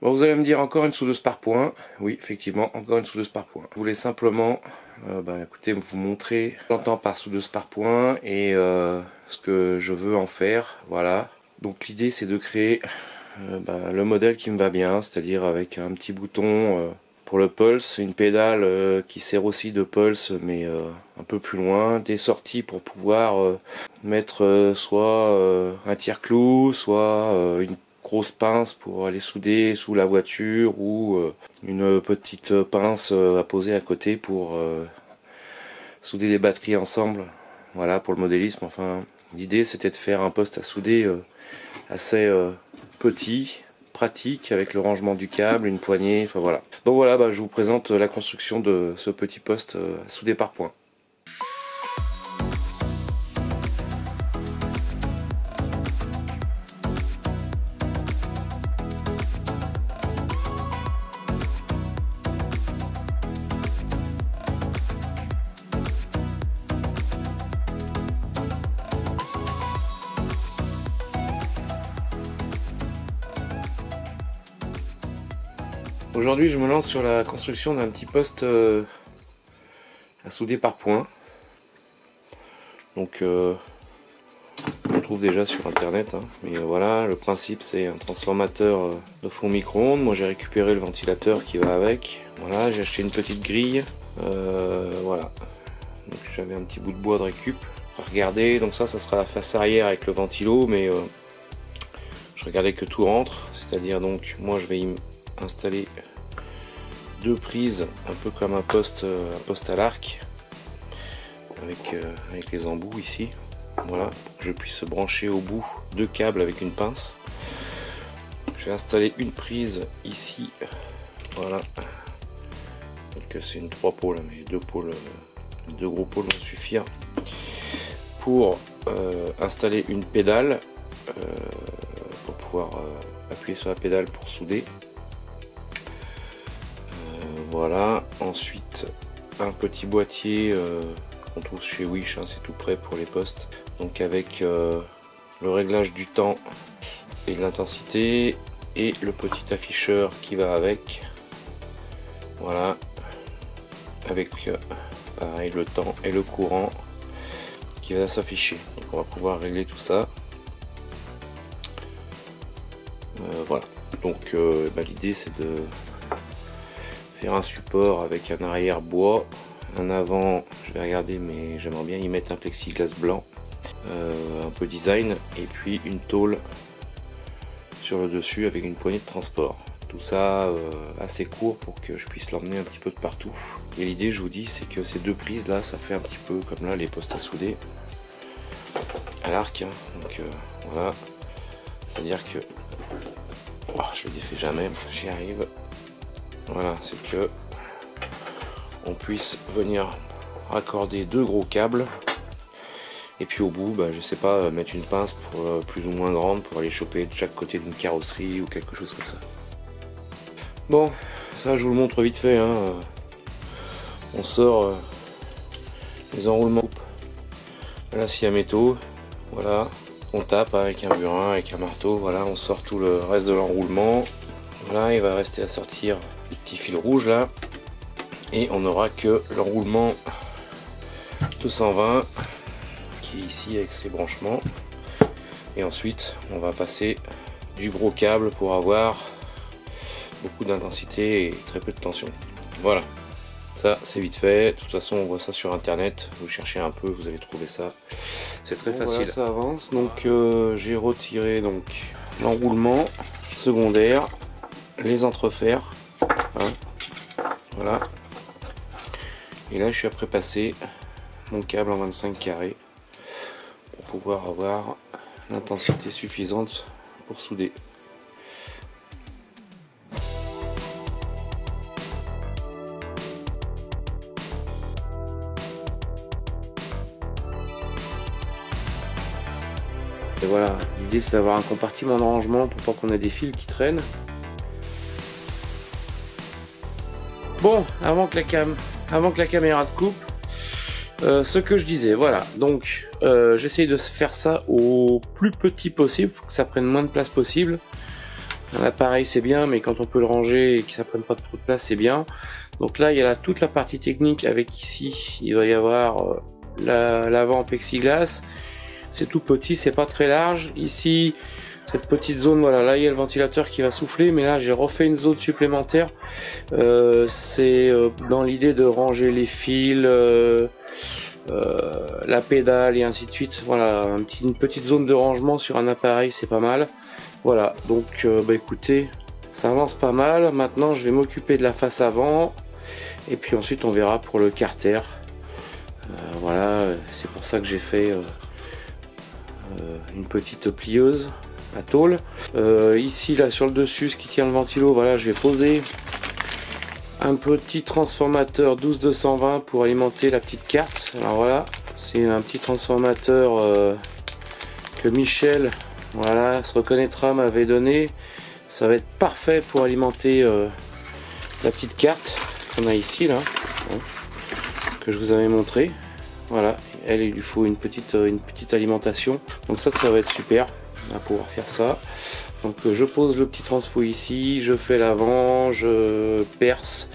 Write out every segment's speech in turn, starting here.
Bon, vous allez me dire encore une soudeuse par point. Oui, effectivement, encore une soudeuse par point. Je voulais simplement, écoutez, vous montrer ce que j'entends par soudeuse par point et ce que je veux en faire. Voilà. Donc l'idée, c'est de créer le modèle qui me va bien, c'est-à-dire avec un petit bouton pour le pulse, une pédale qui sert aussi de pulse, mais un peu plus loin, des sorties pour pouvoir mettre soit un tire-clou, soit une grosse pince pour aller souder sous la voiture, ou une petite pince à poser à côté pour souder les batteries ensemble. Voilà, pour le modélisme. Enfin, l'idée c'était de faire un poste à souder assez petit, pratique, avec le rangement du câble, une poignée, enfin voilà. Donc voilà, je vous présente la construction de ce petit poste à souder par point. Aujourd'hui, je me lance sur la construction d'un petit poste à souder par point. Donc, on le trouve déjà sur internet, hein. Mais voilà, le principe c'est un transformateur de four micro-ondes. Moi, j'ai récupéré le ventilateur qui va avec. Voilà, j'ai acheté une petite grille. Voilà. Donc, j'avais un petit bout de bois de récup. Regardez, donc ça sera la face arrière avec le ventilo, mais je regardais que tout rentre. C'est-à-dire, donc, moi, je vais y installer deux prises, un peu comme un poste à l'arc, avec les embouts ici. Voilà, pour que je puisse brancher au bout deux câbles avec une pince. Je vais installer une prise ici. Voilà, donc c'est une 3 pôles, mais deux gros pôles vont suffire pour installer une pédale, pour pouvoir appuyer sur la pédale pour souder. Voilà, ensuite un petit boîtier qu'on trouve chez Wish, hein, c'est tout prêt pour les postes. Donc avec le réglage du temps et de l'intensité et le petit afficheur qui va avec. Voilà, avec pareil le temps et le courant qui va s'afficher. Donc on va pouvoir régler tout ça. Voilà, donc l'idée c'est de faire un support avec un arrière bois, un avant, je vais regarder, mais j'aimerais bien y mettre un plexiglas blanc, un peu design, et puis une tôle sur le dessus avec une poignée de transport. Tout ça assez court pour que je puisse l'emmener un petit peu de partout. Et l'idée, je vous dis, c'est que ces deux prises là, ça fait un petit peu comme là les postes à souder à l'arc, hein. Donc voilà, c'est à dire que je le défais jamais, j'y arrive. Voilà, c'est que on puisse venir raccorder deux gros câbles, et puis au bout, je sais pas, mettre une pince pour plus ou moins grande pour aller choper de chaque côté d'une carrosserie ou quelque chose comme ça. Bon, ça je vous le montre vite fait, hein. On sort les enroulements, la scie à métaux, voilà, on tape avec un burin, avec un marteau, voilà, on sort tout le reste de l'enroulement. Voilà, il va rester à sortir les petits fils rouges là, et on n'aura que l'enroulement 220 qui est ici avec ses branchements, et ensuite on va passer du gros câble pour avoir beaucoup d'intensité et très peu de tension. Voilà, ça c'est vite fait. De toute façon on voit ça sur internet, vous cherchez un peu, vous allez trouver ça, c'est très facile. Voilà, ça avance. Donc j'ai retiré donc l'enroulement secondaire, les entrefers, hein, voilà, et là je suis après passer mon câble en 25 carrés pour pouvoir avoir l'intensité suffisante pour souder. Et voilà, l'idée c'est d'avoir un compartiment de rangement pour pas qu'on ait des fils qui traînent. Bon, avant que la caméra te coupe, ce que je disais, voilà, donc j'essaye de faire ça au plus petit possible, pour que ça prenne moins de place possible. Un appareil c'est bien, mais quand on peut le ranger et que ça prenne pas trop de place, c'est bien. Donc là il y a toute la partie technique avec ici, il va y avoir l'avant plexiglas. C'est tout petit, c'est pas très large. Ici, cette petite zone, voilà, là il y a le ventilateur qui va souffler, mais là j'ai refait une zone supplémentaire. C'est dans l'idée de ranger les fils, la pédale et ainsi de suite. Voilà, une petite zone de rangement sur un appareil, c'est pas mal. Voilà, donc bah écoutez, ça avance pas mal. Maintenant je vais m'occuper de la face avant et puis ensuite on verra pour le carter. Voilà, c'est pour ça que j'ai fait une petite plieuse à tôle. Ici là sur le dessus, ce qui tient le ventilo, voilà, je vais poser un petit transformateur 12220 pour alimenter la petite carte. Alors voilà, c'est un petit transformateur que Michel, voilà, se reconnaîtra, m'avait donné. Ça va être parfait pour alimenter la petite carte qu'on a ici là, hein, que je vous avais montré. Voilà, elle, il lui faut une petite alimentation. Donc ça va être super, on va pouvoir faire ça. Donc je pose le petit transfo ici, je fais l'avant, je perce,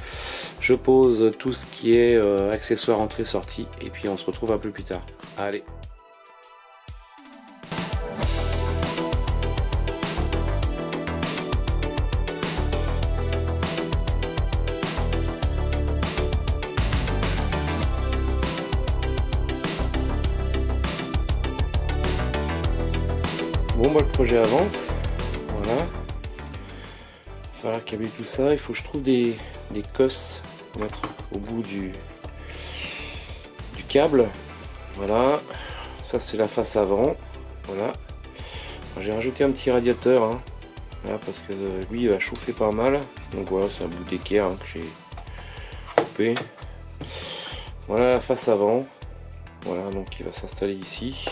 je pose tout ce qui est accessoire entrée-sortie et puis on se retrouve un peu plus tard. Allez. Bon bah le projet avance, voilà. Il va falloir câbler tout ça, il faut que je trouve des cosses pour mettre au bout du câble. Voilà, ça c'est la face avant, voilà. J'ai rajouté un petit radiateur, hein, là, parce que lui il va chauffer pas mal. Donc voilà, c'est un bout d'équerre hein, que j'ai coupé. Voilà la face avant, voilà, donc il va s'installer ici.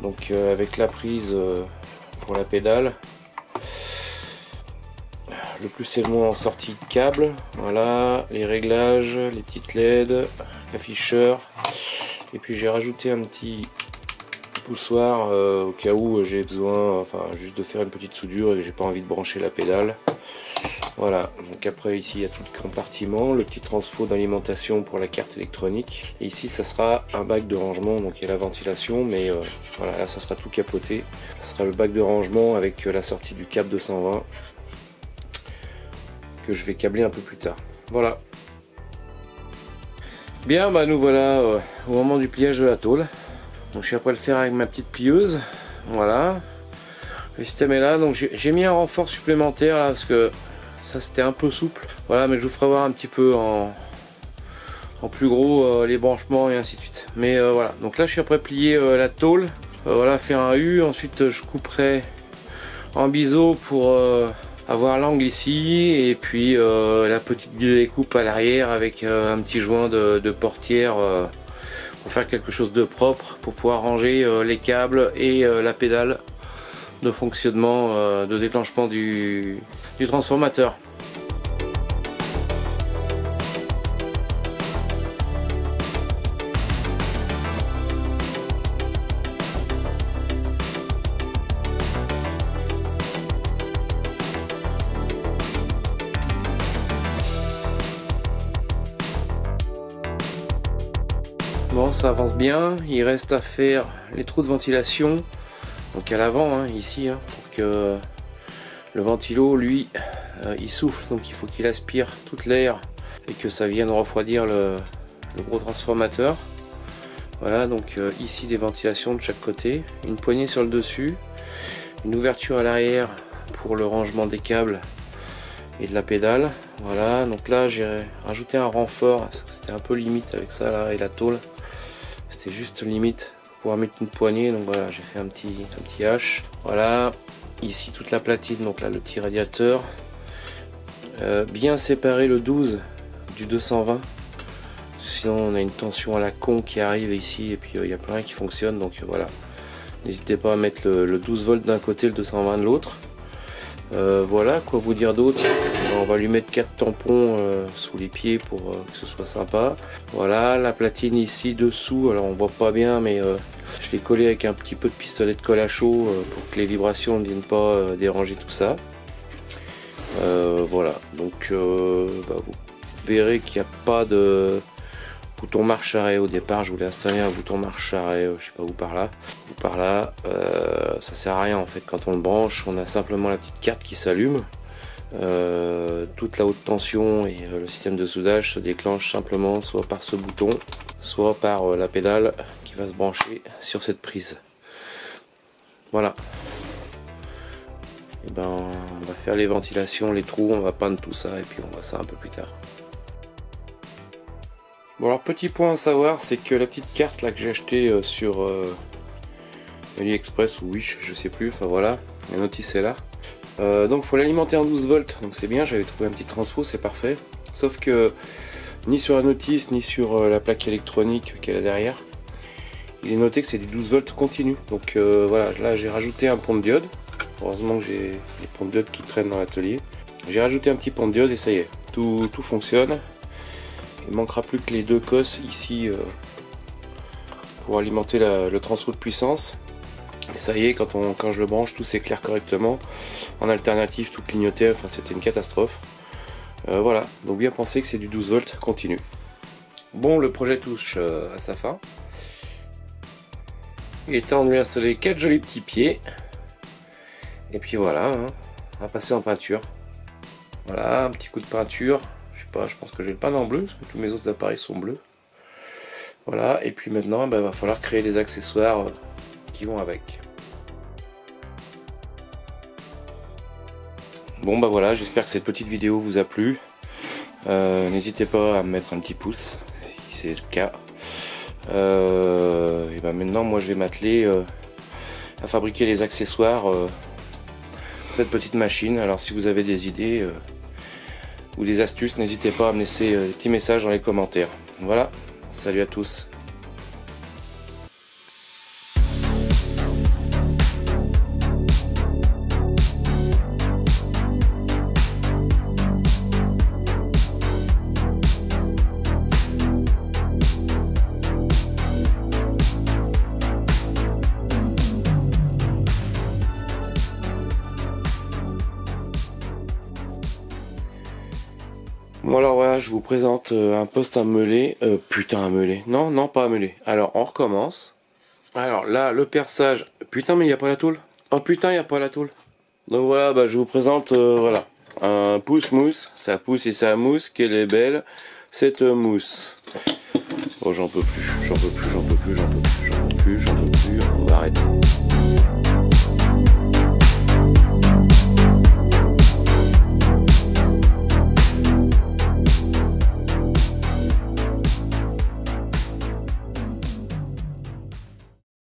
Donc avec la prise pour la pédale, le plus et le moins en sortie de câble, voilà, les réglages, les petites LED, l'afficheur, et puis j'ai rajouté un petit poussoir au cas où j'ai besoin, enfin juste de faire une petite soudure et que j'ai pas envie de brancher la pédale. Voilà, donc après ici il y a tout le compartiment, le petit transfo d'alimentation pour la carte électronique. Et ici ça sera un bac de rangement, donc il y a la ventilation, mais voilà, là ça sera tout capoté. Ça sera le bac de rangement avec la sortie du câble 220 que je vais câbler un peu plus tard. Voilà. Bien, bah nous voilà au moment du pliage de la tôle. Donc je suis après le faire avec ma petite plieuse. Voilà. Le système est là, donc j'ai mis un renfort supplémentaire là parce que ça c'était un peu souple. Voilà, mais je vous ferai voir un petit peu en plus gros les branchements et ainsi de suite. Mais voilà, donc là je suis après plier la tôle. Voilà, faire un U, ensuite je couperai en biseau pour avoir l'angle ici et puis la petite découpe à l'arrière avec un petit joint de portière pour faire quelque chose de propre pour pouvoir ranger les câbles et la pédale de fonctionnement, de déclenchement du transformateur. Bon, ça avance bien, il reste à faire les trous de ventilation, donc à l'avant, hein, ici, hein, pour que le ventilo, lui, il souffle, donc il faut qu'il aspire toute l'air et que ça vienne refroidir le gros transformateur. Voilà, donc ici des ventilations de chaque côté, une poignée sur le dessus, une ouverture à l'arrière pour le rangement des câbles et de la pédale. Voilà, donc là j'ai rajouté un renfort, parce que c'était un peu limite avec ça là et la tôle. C'était juste limite pour pouvoir mettre une poignée, donc voilà, j'ai fait un petit H. Voilà, ici toute la platine, donc là le petit radiateur. Bien séparer le 12 du 220, sinon on a une tension à la con qui arrive ici et puis il n'y a plus rien qui fonctionne, donc voilà. N'hésitez pas à mettre le 12 volts d'un côté, le 220 de l'autre. Voilà, quoi vous dire d'autre. On va lui mettre 4 tampons sous les pieds pour que ce soit sympa. Voilà, la platine ici dessous, alors on voit pas bien, mais Je l'ai collé avec un petit peu de pistolet de colle à chaud pour que les vibrations ne viennent pas déranger tout ça. Voilà, donc vous verrez qu'il n'y a pas de bouton marche-arrêt au départ. Je voulais installer un bouton marche-arrêt, je sais pas où par là ou par là. Ça sert à rien en fait quand on le branche. On a simplement la petite carte qui s'allume. Toute la haute tension et le système de soudage se déclenche simplement soit par ce bouton, soit par la pédale qui va se brancher sur cette prise. Voilà. Et ben, on va faire les ventilations, les trous, on va peindre tout ça et puis on voit ça un peu plus tard. Bon alors petit point à savoir, c'est que la petite carte là que j'ai acheté sur AliExpress ou Wish, je sais plus, enfin voilà, la notice est là. Donc il faut l'alimenter en 12 volts, donc c'est bien, j'avais trouvé un petit transfo, c'est parfait. Sauf que ni sur la notice ni sur la plaque électronique qu'elle a derrière, il est noté que c'est du 12 volts continu. Donc voilà, là j'ai rajouté un pont de diode. Heureusement que j'ai les ponts de diode qui traînent dans l'atelier. J'ai rajouté un petit pont de diode et ça y est, tout fonctionne. Il manquera plus que les deux cosses ici pour alimenter le transfo de puissance. Et ça y est, quand je le branche, tout s'éclaire correctement. En alternative, tout clignotait, enfin c'était une catastrophe. Voilà, donc bien penser que c'est du 12 volts continu. Bon, le projet touche à sa fin. Il est temps de lui installer 4 jolis petits pieds. Et puis voilà, hein, on va passer en peinture. Voilà, un petit coup de peinture. Je sais pas, je pense que je vais le peindre en bleu, parce que tous mes autres appareils sont bleus. Voilà, et puis maintenant, il va falloir créer les accessoires qui vont avec. Bon bah voilà, j'espère que cette petite vidéo vous a plu. N'hésitez pas à me mettre un petit pouce, si c'est le cas. Et ben maintenant, moi je vais m'atteler à fabriquer les accessoires cette petite machine. Alors si vous avez des idées ou des astuces, n'hésitez pas à me laisser des petits messages dans les commentaires. Voilà, salut à tous. Bon alors voilà, je vous présente un poste à meuler, putain à meuler, non pas à meuler, alors on recommence. Alors là, le perçage, putain mais il n'y a pas la tôle, oh putain il n'y a pas la tôle. Donc voilà, bah, je vous présente, voilà, un pousse-mousse, ça pousse et ça mousse, qu'elle est belle, cette mousse. Oh j'en peux plus, on va arrêter.